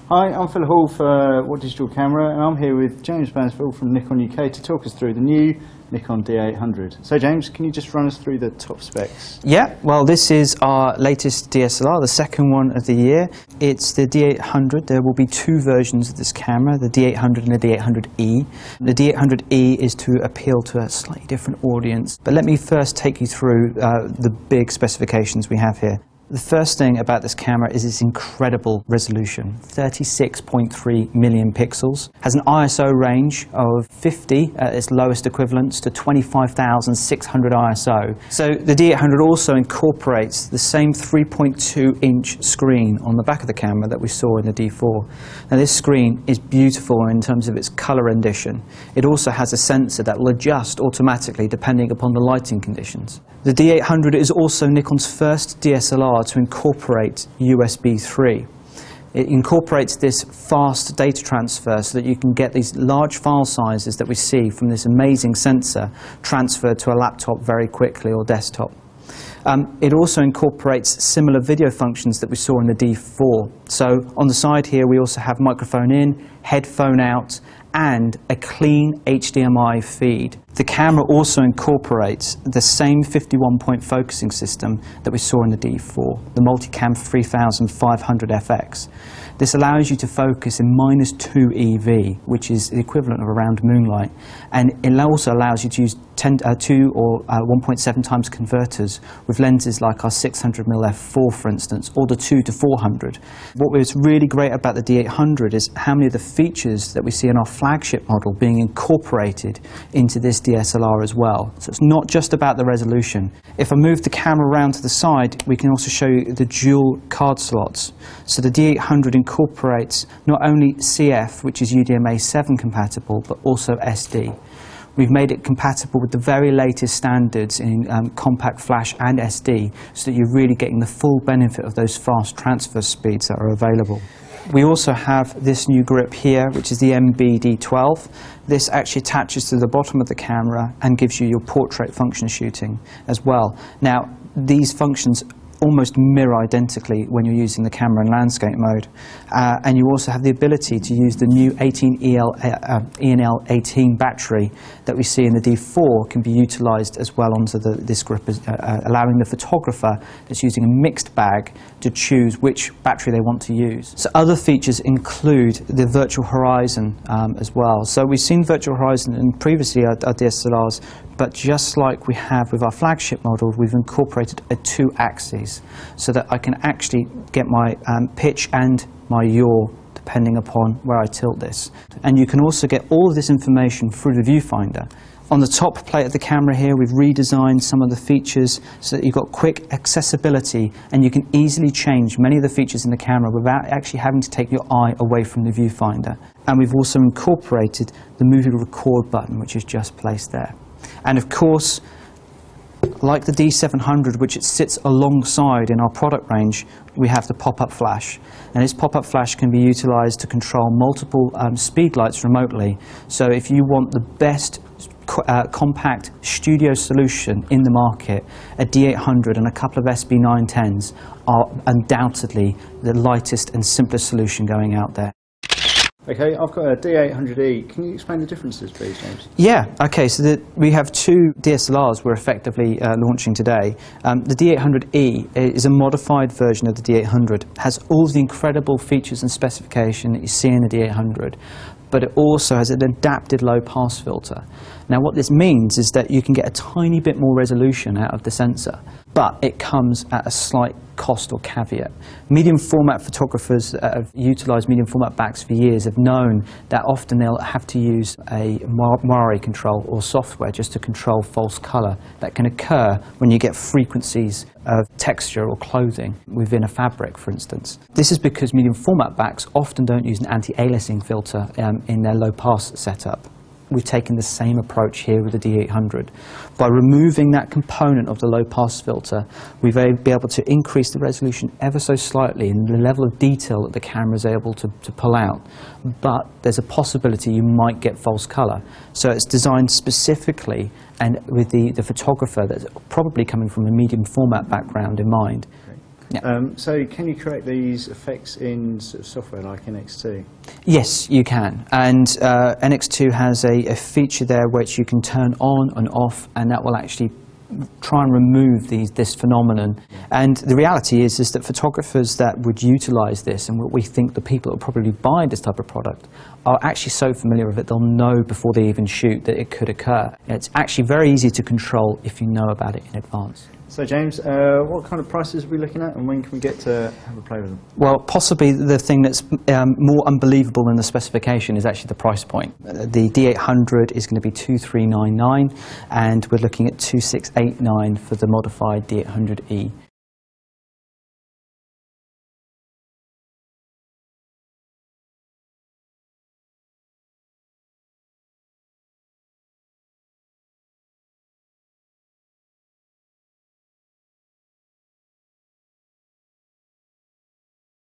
Hi, I'm Phil Hall for What Digital Camera, and I'm here with James Bansfield from Nikon UK to talk us through the new Nikon D800. So James, can you just run us through the top specs? Yeah, well this is our latest DSLR, the second one of the year. It's the D800. There will be two versions of this camera, the D800 and the D800E. The D800E is to appeal to a slightly different audience. But let me first take you through the big specifications we have here. The first thing about this camera is its incredible resolution, 36.3 million pixels. Has an ISO range of 50 at its lowest equivalents to 25,600 ISO. So the D800 also incorporates the same 3.2-inch screen on the back of the camera that we saw in the D4. Now this screen is beautiful in terms of its color rendition. It also has a sensor that will adjust automatically depending upon the lighting conditions. The D800 is also Nikon's first DSLR to incorporate USB 3. It incorporates this fast data transfer so that you can get these large file sizes that we see from this amazing sensor transferred to a laptop very quickly or desktop. It also incorporates similar video functions that we saw in the D4. So on the side here we also have microphone in, headphone out, and a clean HDMI feed. The camera also incorporates the same 51-point focusing system that we saw in the D4, the Multicam 3500 FX. This allows you to focus in -2 EV, which is the equivalent of around moonlight, and it also allows you to use 2 or 1.7 times converters with lenses like our 600mm f4, for instance, or the 2 to 400. What was really great about the D800 is how many of the features that we see in our flagship model being incorporated into this DSLR as well. So it's not just about the resolution. If I move the camera around to the side, we can also show you the dual card slots. So the D800 incorporates not only CF, which is UDMA 7 compatible, but also SD. We've made it compatible with the very latest standards in compact flash and SD, so that you're really getting the full benefit of those fast transfer speeds that are available. We also have this new grip here, which is the MB-D12. This actually attaches to the bottom of the camera and gives you your portrait function shooting as well. Now, these functions almost mirror identically when you're using the camera in landscape mode. And you also have the ability to use the new 18 ENL 18 battery that we see in the D4 can be utilized as well onto this grip, allowing the photographer that's using a mixed bag to choose which battery they want to use. So other features include the virtual horizon as well. So we've seen virtual horizon in previously our DSLRs, but just like we have with our flagship model, we've incorporated a 2 axes so that I can actually get my pitch and my yaw depending upon where I tilt this. And you can also get all of this information through the viewfinder. On the top plate of the camera here, we've redesigned some of the features so that you've got quick accessibility and you can easily change many of the features in the camera without actually having to take your eye away from the viewfinder. And we've also incorporated the movie record button, which is just placed there. And of course, like the D700, which it sits alongside in our product range, we have the pop-up flash. And this pop-up flash can be utilized to control multiple speed lights remotely. So if you want the best compact studio solution in the market, a D800 and a couple of SB910s are undoubtedly the lightest and simplest solution going out there. Okay, I've got a D800E. Can you explain the differences, please, James? Yeah, okay, so we have two DSLRs we're effectively launching today. The D800E is a modified version of the D800. It has all the incredible features and specification that you see in the D800, but it also has an adapted low-pass filter. Now what this means is that you can get a tiny bit more resolution out of the sensor, but it comes at a slight cost or caveat. Medium format photographers that have utilized medium format backs for years have known that often they'll have to use a Mari control or software just to control false color that can occur when you get frequencies of texture or clothing within a fabric, for instance. This is because medium format backs often don't use an anti-aliasing filter in their low pass setup. We've taken the same approach here with the D800. By removing that component of the low-pass filter, we've been able to increase the resolution ever so slightly and the level of detail that the camera is able to pull out. But there's a possibility you might get false color. So it's designed specifically and with the photographer that's probably coming from a medium format background in mind. Yeah. So can you create these effects in sort of software like NX2? Yes, you can. And NX2 has a feature there which you can turn on and off, and that will actually try and remove this phenomenon. And the reality is that photographers that would utilize this, and what we think the people that will probably buy this type of product, are actually so familiar with it, they'll know before they even shoot that it could occur. It's actually very easy to control if you know about it in advance. So James, what kind of prices are we looking at, and when can we get to have a play with them? Well, possibly the thing that's more unbelievable than the specification is actually the price point. The D800 is going to be $2,399, and we're looking at $2,689 for the modified D800E.